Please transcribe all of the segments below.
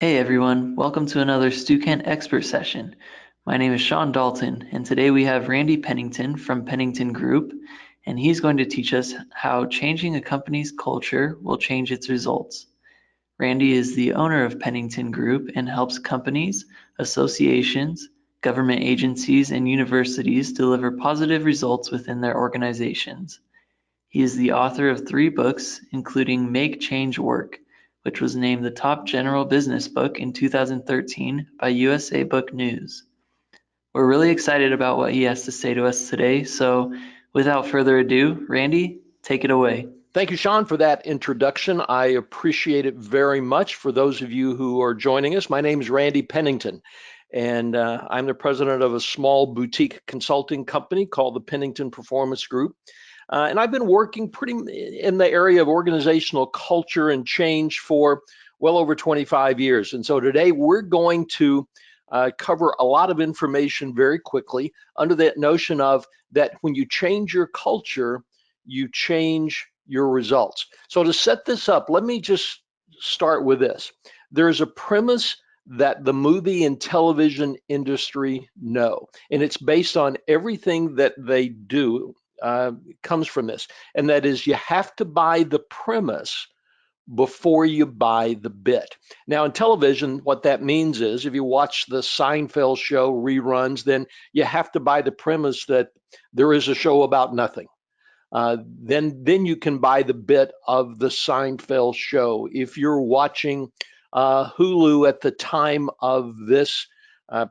Hey everyone, welcome to another Stukent Expert Session. My name is Sean Dalton, and today we have Randy Pennington from Pennington Group, and he's going to teach us how changing a company's culture will change its results. Randy is the owner of Pennington Group and helps companies, associations, government agencies, and universities deliver positive results within their organizations. He is the author of 3 books, including Make Change Work, which was named the top general business book in 2013 by USA Book News. We're really excited about what he has to say to us today, so without further ado, Randy, take it away. Thank you, Sean, for that introduction. I appreciate it very much. For those of you who are joining us, my name is Randy Pennington, and I'm the president of a small boutique consulting company called the Pennington Performance Group. And I've been working pretty in the area of organizational culture and change for well over 25 years. And so today we're going to cover a lot of information very quickly under that notion of that when you change your culture, you change your results. So to set this up, let me just start with this. There's a premise that the movie and television industry know, and it's based on everything that they do comes from this, and that is you have to buy the premise before you buy the bit. Now, in television, what that means is if you watch the Seinfeld show reruns, then you have to buy the premise that there is a show about nothing. Then you can buy the bit of the Seinfeld show. If you're watching Hulu at the time of this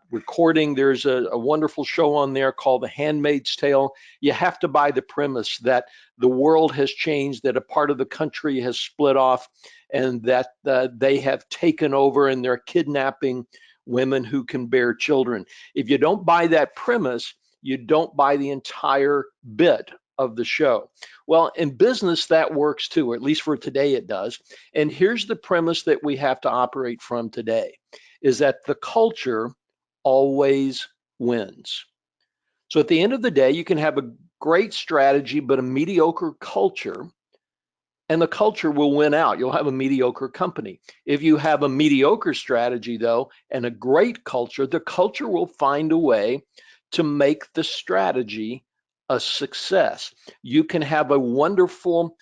recording, there's a wonderful show on there called The Handmaid's Tale. You have to buy the premise that the world has changed, that a part of the country has split off, and that they have taken over and they're kidnapping women who can bear children. If you don't buy that premise, you don't buy the entire bit of the show. Well, in business, that works too, or at least for today it does. And here's the premise that we have to operate from today, is that the culture always wins. So at the end of the day, you can have a great strategy, but a mediocre culture, and the culture will win out. You'll have a mediocre company. If you have a mediocre strategy, though, and a great culture, the culture will find a way to make the strategy a success. You can have a wonderful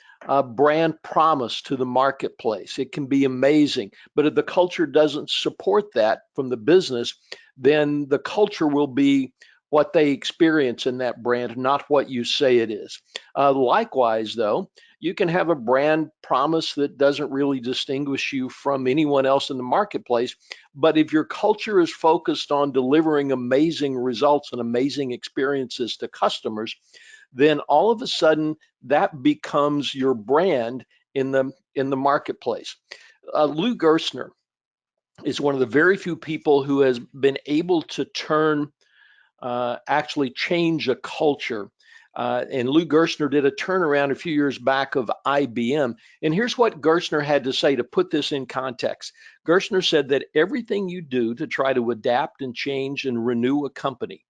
brand promise to the marketplace. It can be amazing, but if the culture doesn't support that from the business, then the culture will be what they experience in that brand, not what you say it is. Likewise, though, you can have a brand promise that doesn't really distinguish you from anyone else in the marketplace. But if your culture is focused on delivering amazing results and amazing experiences to customers, then all of a sudden that becomes your brand in the marketplace. Lou Gerstner is one of the very few people who has been able to actually change a culture. And Lou Gerstner did a turnaround a few years back of IBM. And here's what Gerstner had to say to put this in context. Gerstner said that everything you do to try to adapt and change and renew a company,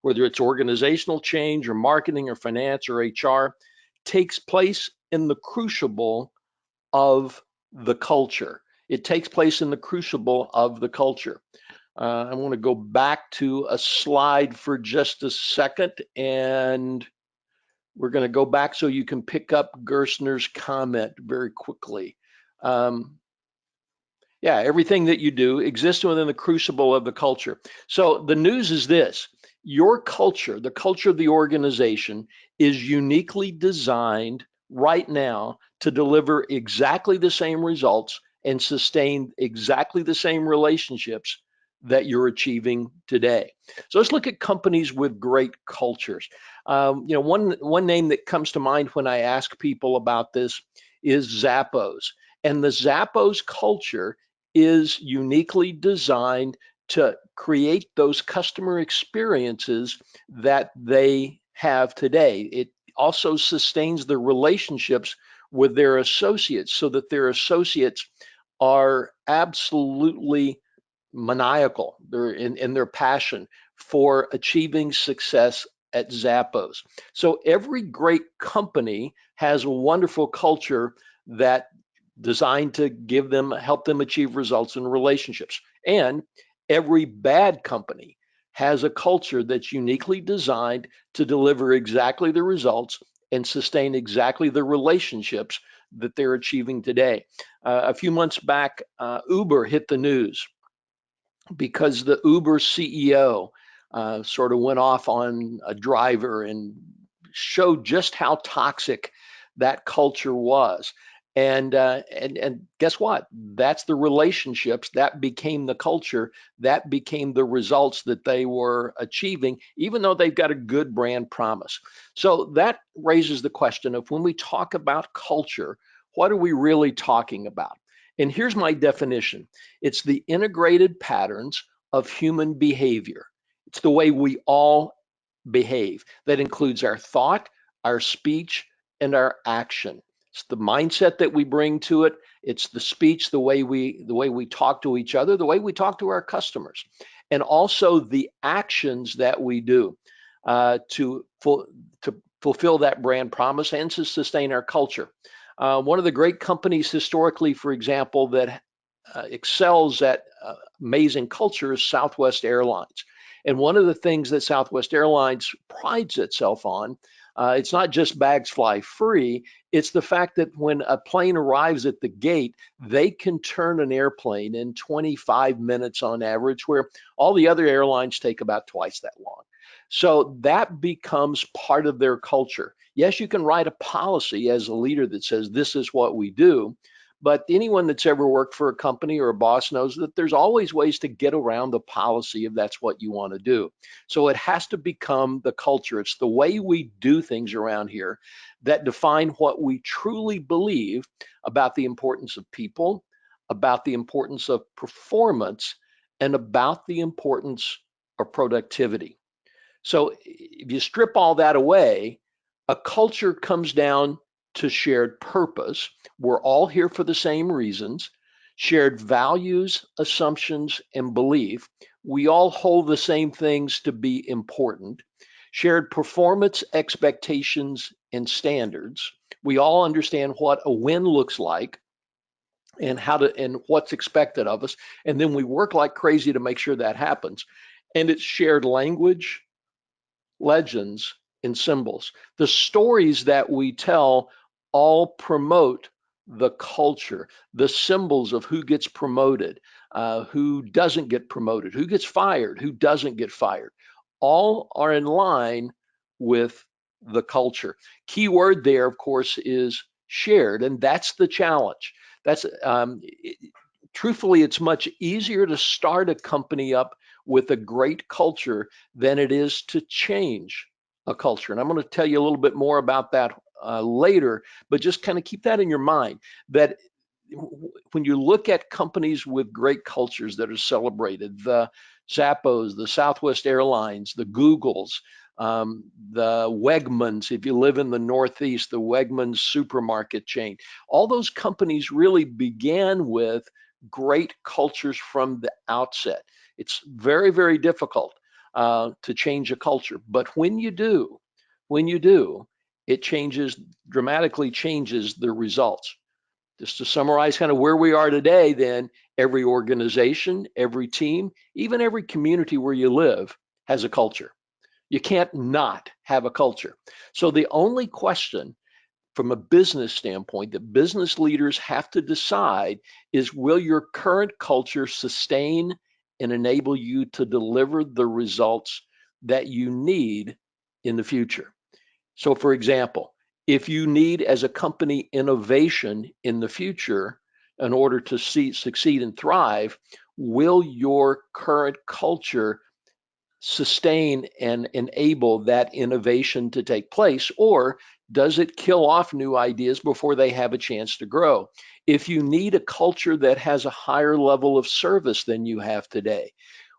whether it's organizational change or marketing or finance or HR, takes place in the crucible of the culture. It takes place in the crucible of the culture. I want to go back to a slide for just a second, and we're going to go back so you can pick up Gerstner's comment very quickly. Yeah, everything that you do exists within the crucible of the culture. So the news is this: your culture, the culture of the organization, is uniquely designed right now to deliver exactly the same results and sustain exactly the same relationships that you're achieving today. So let's look at companies with great cultures. One name that comes to mind when I ask people about this is Zappos. And the Zappos culture is uniquely designed to create those customer experiences that they have today. It also sustains the relationships with their associates so that their associates are absolutely maniacal in their passion for achieving success at Zappos. So every great company has a wonderful culture that designed to help them achieve results in relationships. And every bad company has a culture that's uniquely designed to deliver exactly the results and sustain exactly the relationships that they're achieving today. A few months back, Uber hit the news because the Uber CEO sort of went off on a driver and showed just how toxic that culture was. And guess what? That's the relationships that became the culture, that became the results that they were achieving, even though they've got a good brand promise. So that raises the question of, when we talk about culture, what are we really talking about? And here's my definition. It's the integrated patterns of human behavior. It's the way we all behave. That includes our thought, our speech, and our action. It's the mindset that we bring to it. It's the speech, the way we talk to each other, the way we talk to our customers, and also the actions that we do to fulfill that brand promise and to sustain our culture. One of the great companies historically, for example, that excels at amazing culture is Southwest Airlines. And one of the things that Southwest Airlines prides itself on, it's not just bags fly free, it's the fact that when a plane arrives at the gate, they can turn an airplane in 25 minutes on average, where all the other airlines take about twice that long. So that becomes part of their culture. Yes, you can write a policy as a leader that says this is what we do, but anyone that's ever worked for a company or a boss knows that there's always ways to get around the policy if that's what you want to do. So it has to become the culture. It's the way we do things around here that define what we truly believe about the importance of people, about the importance of performance, and about the importance of productivity. So if you strip all that away, a culture comes down to shared purpose. We're all here for the same reasons, shared values, assumptions, and belief. We all hold the same things to be important, shared performance, expectations, and standards. We all understand what a win looks like and what's expected of us. And then we work like crazy to make sure that happens. And it's shared language, legends, and symbols. The stories that we tell all promote the culture, the symbols of who gets promoted, who doesn't get promoted, who gets fired, who doesn't get fired. All are in line with the culture. Key word there, of course, is shared, and that's the challenge. Truthfully, it's much easier to start a company up with a great culture than it is to change a culture. And I'm going to tell you a little bit more about that later, but just kind of keep that in your mind, that when you look at companies with great cultures that are celebrated, the Zappos, the Southwest Airlines, the Googles, the Wegmans, if you live in the Northeast, the Wegmans supermarket chain, all those companies really began with great cultures from the outset. It's very, very difficult to change a culture, but when you do, it dramatically changes the results. Just to summarize kind of where we are today, then, every organization, every team, even every community where you live has a culture. You can't not have a culture. So the only question from a business standpoint that business leaders have to decide is, will your current culture sustain and enable you to deliver the results that you need in the future? So for example, if you need as a company innovation in the future in order to succeed and thrive, will your current culture sustain and enable that innovation to take place, or does it kill off new ideas before they have a chance to grow? If you need a culture that has a higher level of service than you have today,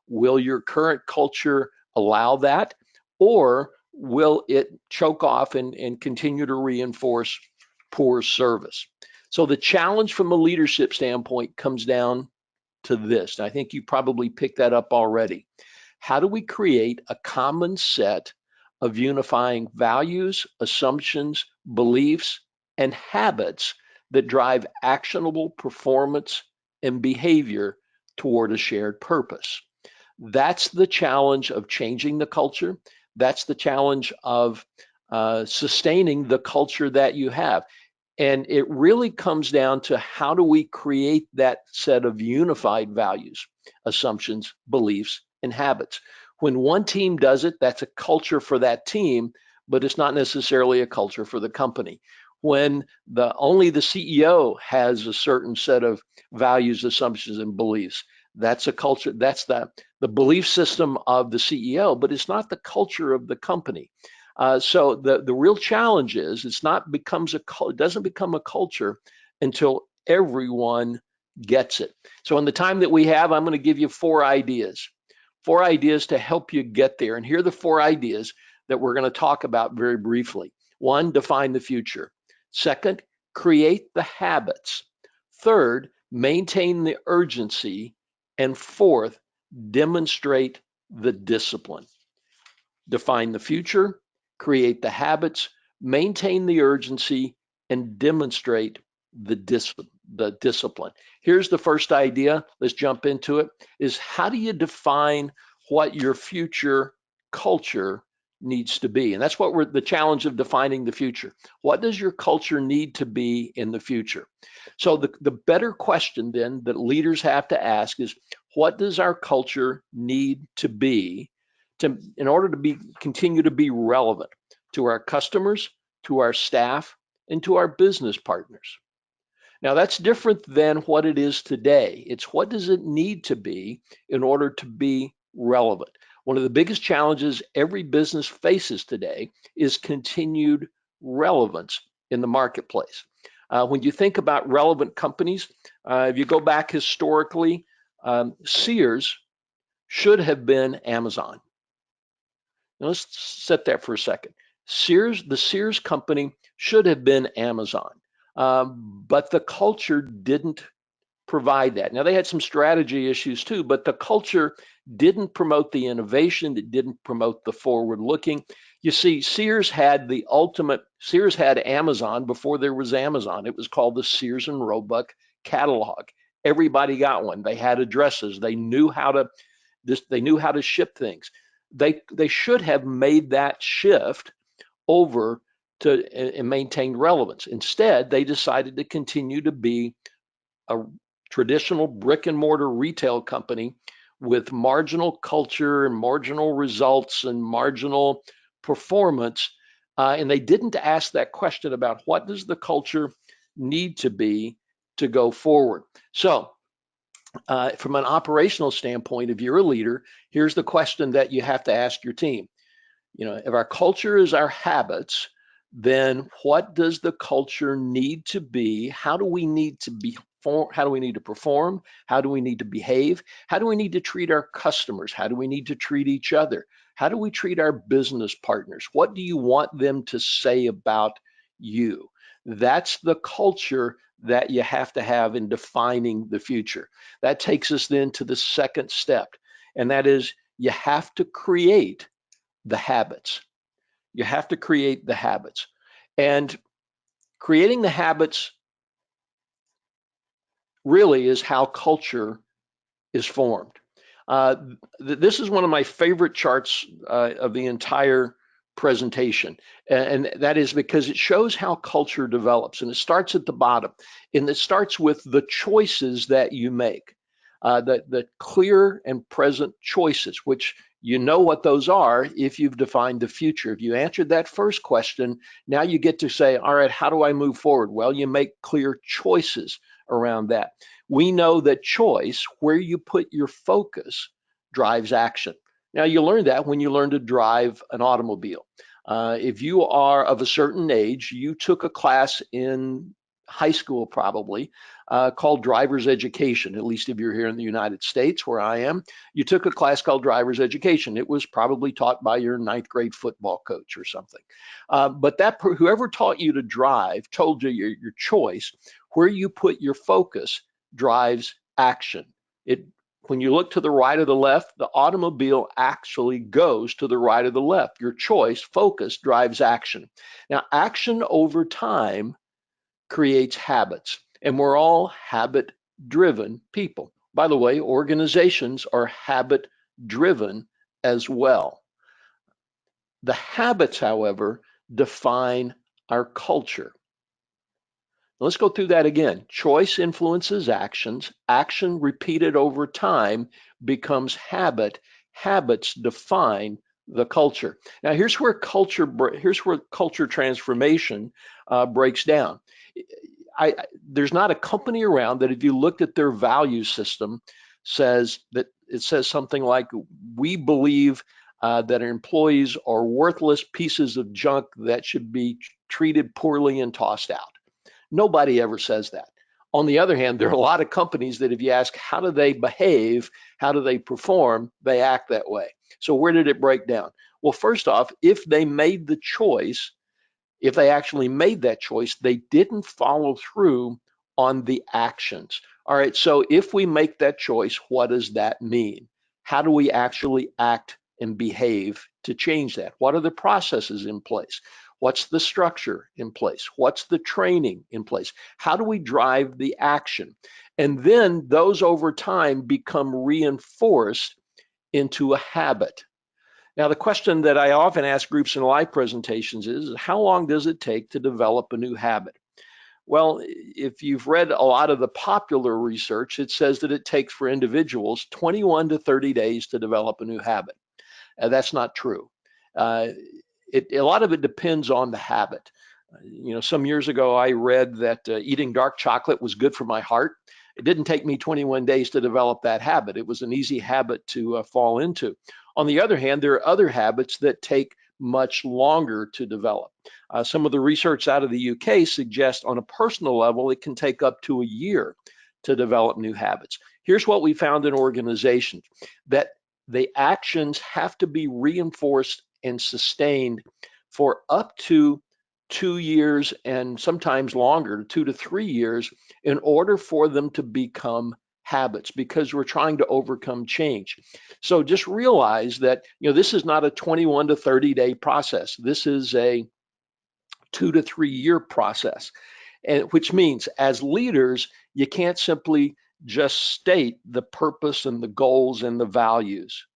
will your current culture allow that, or will it choke off and continue to reinforce poor service? So the challenge from a leadership standpoint comes down to this, and I think you probably picked that up already. How do we create a common set of unifying values, assumptions, beliefs, and habits that drive actionable performance and behavior toward a shared purpose. That's the challenge of changing the culture. That's the challenge of sustaining the culture that you have. And it really comes down to how do we create that set of unified values, assumptions, beliefs, and habits. When one team does it, that's a culture for that team, but it's not necessarily a culture for the company. When only the CEO has a certain set of values, assumptions, and beliefs, that's a culture, that's the belief system of the CEO, but it's not the culture of the company. So the real challenge is it doesn't become a culture until everyone gets it. So in the time that we have, I'm going to give you four ideas to help you get there. And here are the four ideas that we're going to talk about very briefly. One, define the future. Second, create the habits. Third, maintain the urgency. And fourth, demonstrate the discipline. Define the future, create the habits, maintain the urgency, and demonstrate the discipline. Here's the first idea. Let's jump into it. Is how do you define what your future culture needs to be? And that's what the challenge of defining the future. What does your culture need to be in the future? So the better question then that leaders have to ask is, what does our culture need to be in order to continue to be relevant to our customers, to our staff, and to our business partners? Now that's different than what it is today. It's what does it need to be in order to be relevant? One of the biggest challenges every business faces today is continued relevance in the marketplace. When you think about relevant companies, if you go back historically, Sears should have been Amazon. Now let's set that for a second. The Sears company should have been Amazon, but the culture didn't provide that. Now they had some strategy issues too, but the culture didn't promote the innovation. It didn't promote the forward looking. You see, Sears had Amazon before there was Amazon. It was called the Sears and Roebuck catalog. Everybody got one. They had addresses. They knew how to ship things. They should have made that shift over and maintain relevance. Instead, they decided to continue to be a traditional brick and mortar retail company with marginal culture and marginal results and marginal performance. And they didn't ask that question about what does the culture need to be to go forward. So from an operational standpoint, if you're a leader, here's the question that you have to ask your team. If our culture is our habits, then what does the culture need to be? How do we need to how do we need to perform? How do we need to behave? How do we need to treat our customers? How do we need to treat each other? How do we treat our business partners? What do you want them to say about you? That's the culture that you have to have in defining the future. That takes us then to the second step, and that is you have to create the habits. You have to create the habits. And creating the habits really is how culture is formed. This is one of my favorite charts of the entire presentation, and that is because it shows how culture develops, and it starts at the bottom, and it starts with the choices that you make, the clear and present choices, which you know what those are if you've defined the future. If you answered that first question, now you get to say, all right, how do I move forward? Well, you make clear choices around that. We know that choice, where you put your focus, drives action. Now you learn that when you learn to drive an automobile. If you are of a certain age, you took a class in high school probably called driver's education. At least if you're here in the United States where I am, you took a class called driver's education. It was probably taught by your ninth grade football coach or something. But whoever taught you to drive told you your choice, where you put your focus drives action. When you look to the right or the left, the automobile actually goes to the right or the left. Your choice, focus, drives action. Now, action over time creates habits, and we're all habit-driven people. By the way, organizations are habit-driven as well. The habits, however, define our culture. Let's go through that again. Choice influences actions. Action repeated over time becomes habit. Habits define the culture. Now, here's where culture transformation breaks down. There's not a company around that, if you looked at their value system, says something like, we believe that our employees are worthless pieces of junk that should be treated poorly and tossed out. Nobody ever says that. On the other hand, there are a lot of companies that, if you ask how do they behave, how do they perform, they act that way. So where did it break down? Well, first off, if they made the choice, if they actually made that choice, they didn't follow through on the actions. All right, so if we make that choice, what does that mean? How do we actually act and behave to change that? What are the processes in place? What's the structure in place? What's the training in place? How do we drive the action? And then those over time become reinforced into a habit. Now, the question that I often ask groups in live presentations is, how long does it take to develop a new habit? Well, if you've read a lot of the popular research, it says that it takes for individuals 21 to 30 days to develop a new habit. That's not true. A lot of it depends on the habit. Some years ago, I read that eating dark chocolate was good for my heart. It didn't take me 21 days to develop that habit. It was an easy habit to fall into. On the other hand, there are other habits that take much longer to develop. Some of the research out of the UK suggests on a personal level, it can take up to a year to develop new habits. Here's what we found in organizations, that the actions have to be reinforced and sustained for up to 2 years and sometimes longer, 2 to 3 years, in order for them to become habits, because we're trying to overcome change. So just realize that this is not a 21 to 30 day process. This is a 2 to 3 year process, and which means as leaders, you can't simply just state the purpose and the goals and the values.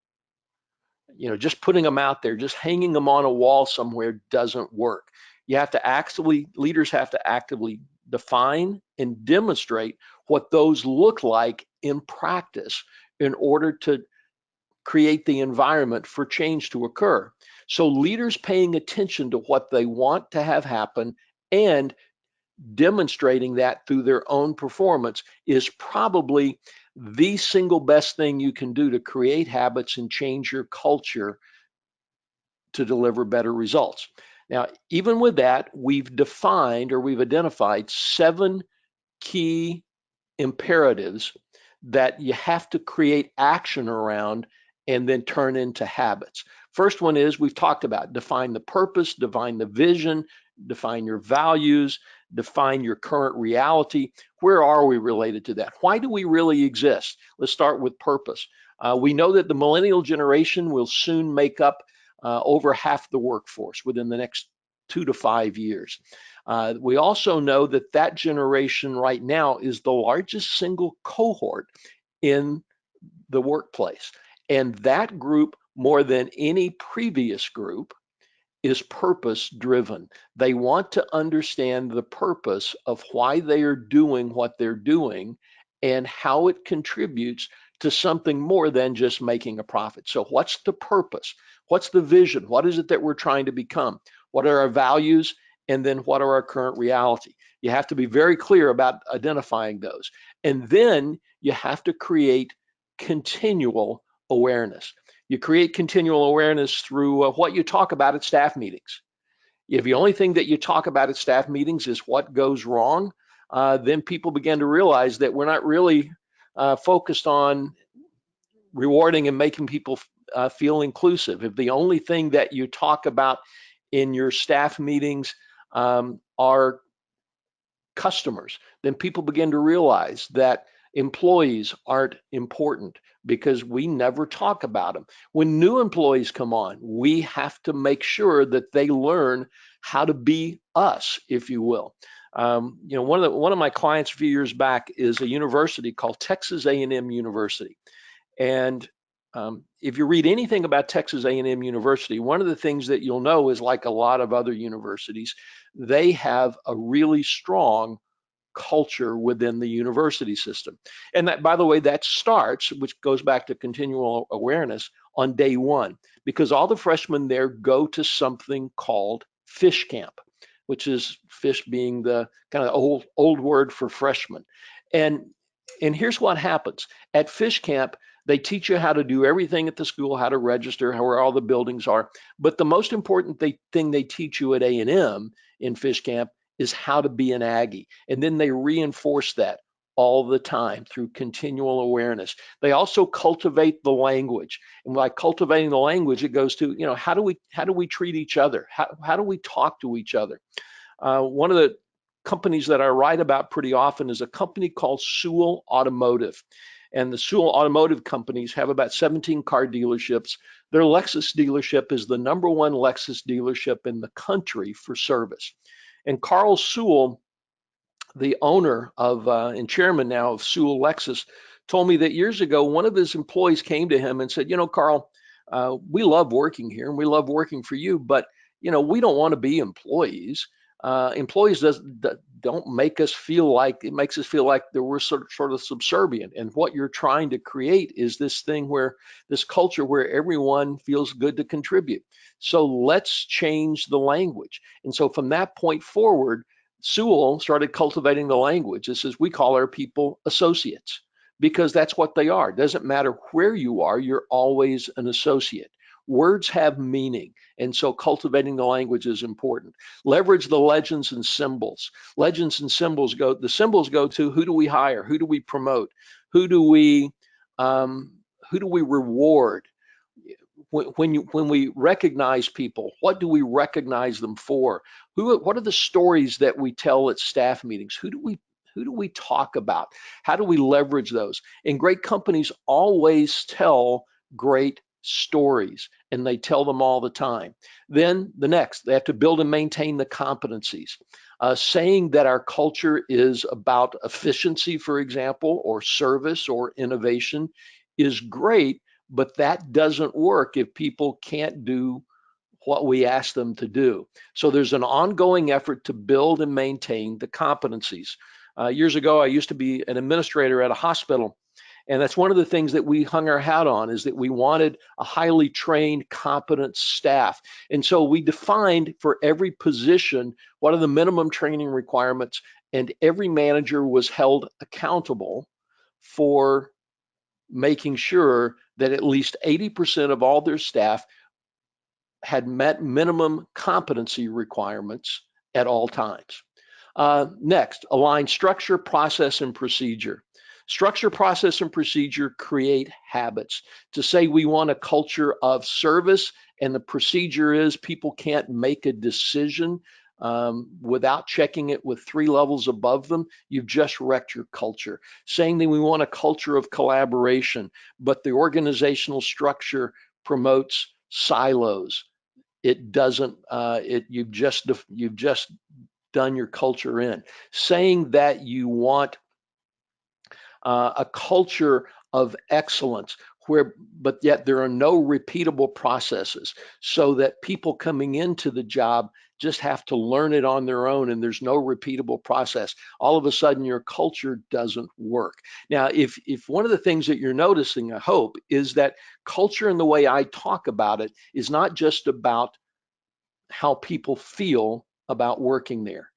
Just putting them out there, just hanging them on a wall somewhere doesn't work. Leaders have to actively define and demonstrate what those look like in practice in order to create the environment for change to occur. So leaders paying attention to what they want to have happen and demonstrating that through their own performance is probably the single best thing you can do to create habits and change your culture to deliver better results. Now, even with that, we've identified 7 key imperatives that you have to create action around and then turn into habits. First one is, we've talked about, define the purpose, define the vision, define your values, define your current reality. Where are we related to that? Why do we really exist? Let's start with purpose. We know that the millennial generation will soon make up over half the workforce within the next 2 to 5 years. We also know that that generation right now is the largest single cohort in the workplace. And that group, more than any previous group, is purpose driven. They want to understand the purpose of why they are doing what they're doing and how it contributes to something more than just making a profit. So what's the purpose? What's the vision? What is it that we're trying to become? What are our values? And then what are our current reality? You have to be very clear about identifying those. And then you have to create continual awareness. You create continual awareness through what you talk about at staff meetings. If the only thing that you talk about at staff meetings is what goes wrong, then people begin to realize that we're not really focused on rewarding and making people feel inclusive. If the only thing that you talk about in your staff meetings are customers, then people begin to realize that employees aren't important because we never talk about them. When new employees come on, we have to make sure that they learn how to be us, if you will. One of my clients a few years back is a university called Texas A&M University. And if you read anything about Texas A&M University, one of the things that you'll know is, like a lot of other universities, they have a really strong culture within the university system. And that, by the way, that starts, which goes back to continual awareness, on day one, because all the freshmen there go to something called fish camp, which is fish being the kind of old word for freshman. And here's what happens. At fish camp, they teach you how to do everything at the school, how to register, where all the buildings are. But the most important thing they teach you at A&M in fish camp is how to be an Aggie. And then they reinforce that all the time through continual awareness. They also cultivate the language. And by cultivating the language, it goes to, how do we treat each other? How do we talk to each other? One of the companies that I write about pretty often is a company called Sewell Automotive. And the Sewell Automotive companies have about 17 car dealerships. Their Lexus dealership is the #1 Lexus dealership in the country for service. And Carl Sewell, the owner of and chairman now of Sewell Lexus, told me that years ago, one of his employees came to him and said, Carl, we love working here and we love working for you, but we don't want to be employees. Employees don't make us feel like, it makes us feel like that we're sort of subservient. And what you're trying to create is this culture where everyone feels good to contribute. So let's change the language. And so from that point forward, Sewell started cultivating the language. This is, we call our people associates, because that's what they are. It doesn't matter where you are, you're always an associate. Words have meaning, and so cultivating the language is important. Leverage the legends and symbols. Legends and symbols the symbols go to, who do we hire? Who do we promote? Who do we reward? When we recognize people, what do we recognize them for? What are the stories that we tell at staff meetings? Who do we talk about? How do we leverage those? And great companies always tell great stories, and they tell them all the time. Then they have to build and maintain the competencies. Saying that our culture is about efficiency, for example, or service or innovation is great, but that doesn't work if people can't do what we ask them to do. So there's an ongoing effort to build and maintain the competencies. Years ago, I used to be an administrator at a hospital, and that's one of the things that we hung our hat on, is that we wanted a highly trained, competent staff. And so we defined for every position what are the minimum training requirements, and every manager was held accountable for making sure that at least 80% of all their staff had met minimum competency requirements at all times. Next, align structure, process, and procedure. Structure, process, and procedure create habits. To say we want a culture of service and the procedure is people can't make a decision without checking it with 3 levels above them, you've just wrecked your culture. Saying that we want a culture of collaboration, but the organizational structure promotes silos. It doesn't. You've just done your culture in. Saying that you want a culture of excellence, but yet there are no repeatable processes, so that people coming into the job just have to learn it on their own, and there's no repeatable process. All of a sudden, your culture doesn't work. Now, if one of the things that you're noticing, I hope, is that culture, and the way I talk about it, is not just about how people feel about working there.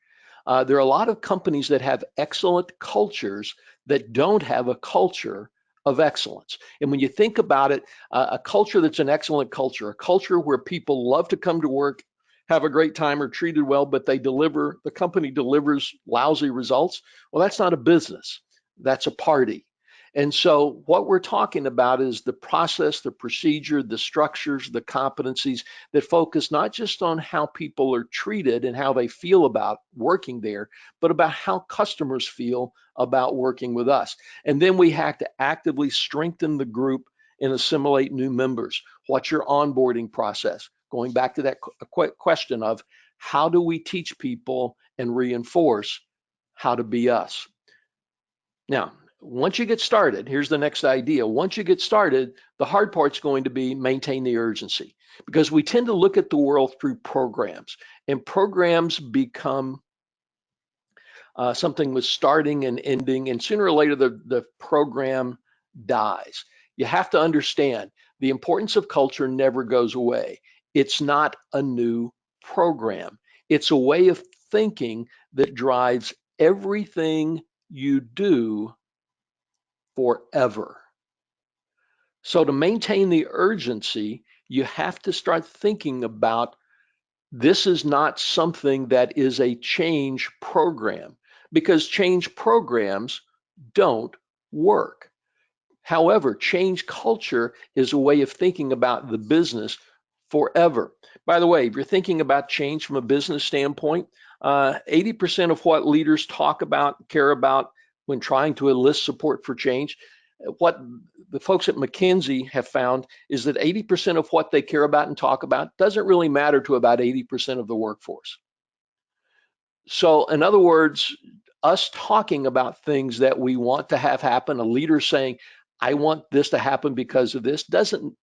There are a lot of companies that have excellent cultures that don't have a culture of excellence. And when you think about it, a culture that's an excellent culture, a culture where people love to come to work, have a great time, are treated well, but the company delivers lousy results, well, that's not a business, that's a party. And so what we're talking about is the process, the procedure, the structures, the competencies that focus not just on how people are treated and how they feel about working there, but about how customers feel about working with us. And then we have to actively strengthen the group and assimilate new members. What's your onboarding process? Going back to that question of how do we teach people and reinforce how to be us. Now, once you get started, here's the next idea. Once you get started, the hard part's going to be maintain the urgency, because we tend to look at the world through programs, and programs become something with starting and ending, and sooner or later the program dies. You have to understand the importance of culture never goes away. It's not a new program. It's a way of thinking that drives everything you do forever. So to maintain the urgency, you have to start thinking about this is not something that is a change program, because change programs don't work. However, change culture is a way of thinking about the business forever. By the way, if you're thinking about change from a business standpoint, 80% of what leaders talk about, care about when trying to enlist support for change, what the folks at McKinsey have found is that 80% of what they care about and talk about doesn't really matter to about 80% of the workforce. So in other words, us talking about things that we want to have happen, a leader saying, I want this to happen because of this, doesn't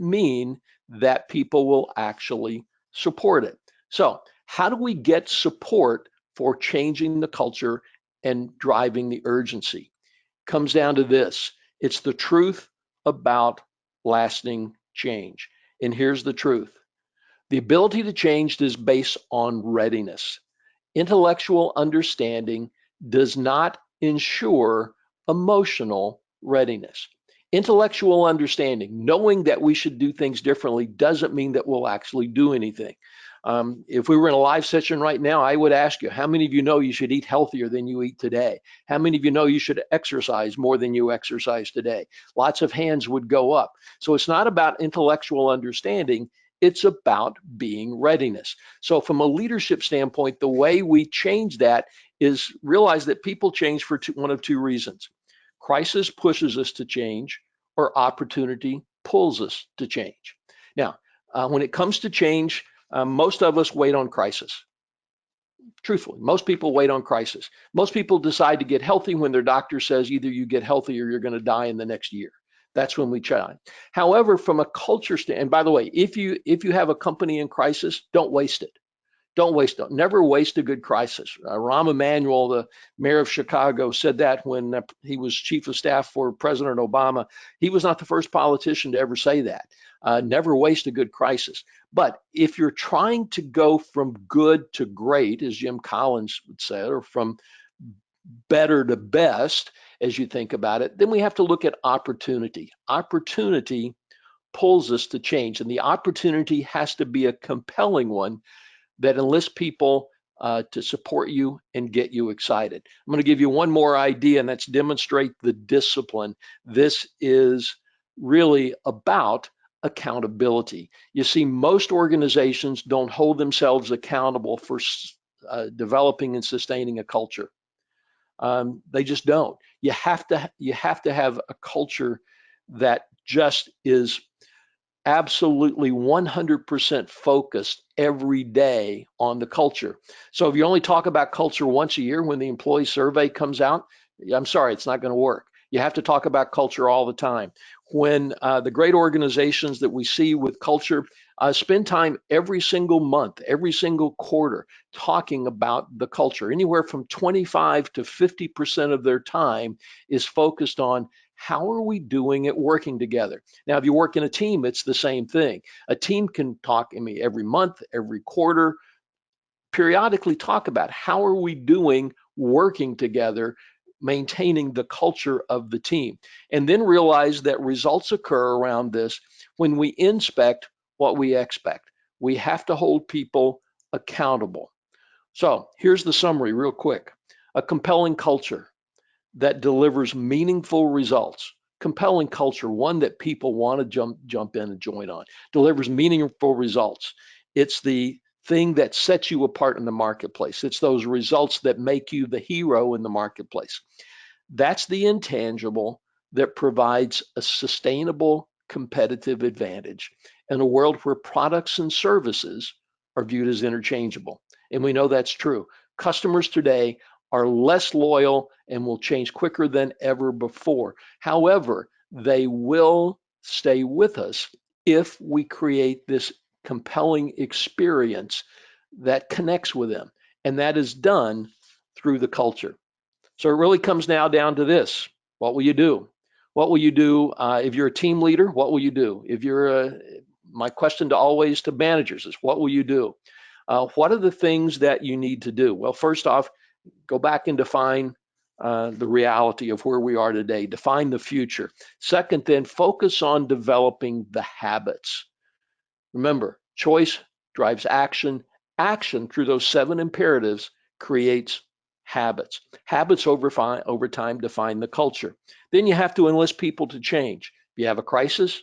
mean that people will actually support it. So how do we get support for changing the culture and driving the urgency? Comes down to this. It's the truth about lasting change. And here's the truth. The ability to change is based on readiness. Intellectual understanding does not ensure emotional readiness. Intellectual understanding, knowing that we should do things differently, doesn't mean that we'll actually do anything. If we were in a live session right now, I would ask you, how many of you know you should eat healthier than you eat today? How many of you know you should exercise more than you exercise today? Lots of hands would go up. So it's not about intellectual understanding, it's about being readiness. So from a leadership standpoint, the way we change that is realize that people change for one of two reasons. Crisis pushes us to change, or opportunity pulls us to change. Now, when it comes to change, most of us wait on crisis. Truthfully, most people wait on crisis. Most people decide to get healthy when their doctor says either you get healthy or you're going to die in the next year. That's when we try. However, from a culture standpoint, and by the way, if you have a company in crisis, don't waste it. Don't waste it. Never waste a good crisis. Rahm Emanuel, the mayor of Chicago, said that when he was chief of staff for President Obama. He was not the first politician to ever say that. Never waste a good crisis. But if you're trying to go from good to great, as Jim Collins would say, or from better to best, as you think about it, then we have to look at opportunity. Opportunity pulls us to change, and the opportunity has to be a compelling one that enlists people to support you and get you excited. I'm going to give you one more idea, and that's demonstrate the discipline. This is really about accountability. You see, most organizations don't hold themselves accountable for developing and sustaining a culture. They just don't. You have to have a culture that just is absolutely 100% focused every day on the culture. So if you only talk about culture once a year when the employee survey comes out, I'm sorry, it's not going to work. You have to talk about culture all the time. When the great organizations that we see with culture spend time every single month, every single quarter talking about the culture, anywhere from 25 to 50% of their time is focused on how are we doing at working together. Now, if you work in a team, it's the same thing. A team can talk, every month, every quarter, periodically talk about how are we doing working together, maintaining the culture of the team, and then realize that results occur around this when we inspect what we expect. We have to hold people accountable. So here's the summary real quick. A compelling culture that delivers meaningful results. Compelling culture, one that people want to jump in and join on, delivers meaningful results. It's the thing that sets you apart in the marketplace. It's those results that make you the hero in the marketplace. That's the intangible that provides a sustainable competitive advantage in a world where products and services are viewed as interchangeable. And we know that's true. Customers today are less loyal and will change quicker than ever before. However, they will stay with us if we create this compelling experience that connects with them. And that is done through the culture. So it really comes now down to this. What will you do? What will you do if you're a team leader? What will you do? If you're my question to managers is, what will you do? What are the things that you need to do? Well, first off, go back and define the reality of where we are today. Define the future. Second, then focus on developing the habits. Remember, choice drives action. Action through those 7 imperatives creates habits. Habits over time define the culture. Then you have to enlist people to change. If you have a crisis,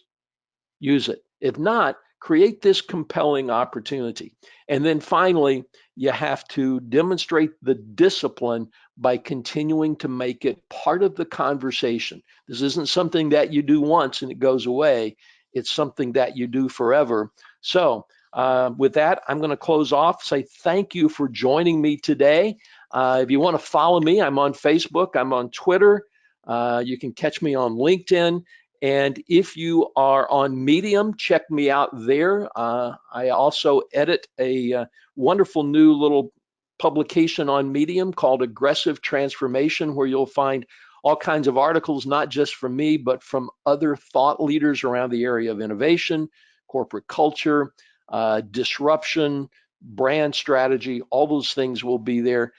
use it. If not, create this compelling opportunity. And then finally, you have to demonstrate the discipline by continuing to make it part of the conversation. This isn't something that you do once and it goes away. It's something that you do forever. So with that, I'm going to close off, say thank you for joining me today. If you want to follow me, I'm on Facebook, I'm on Twitter. You can catch me on LinkedIn. And if you are on Medium, check me out there. I also edit a wonderful new little publication on Medium called Aggressive Transformation, where you'll find all kinds of articles, not just from me, but from other thought leaders around the area of innovation, corporate culture, disruption, brand strategy. All those things will be there.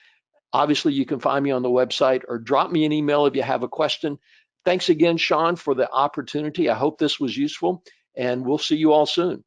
Obviously, you can find me on the website or drop me an email if you have a question. Thanks again, Sean, for the opportunity. I hope this was useful, and we'll see you all soon.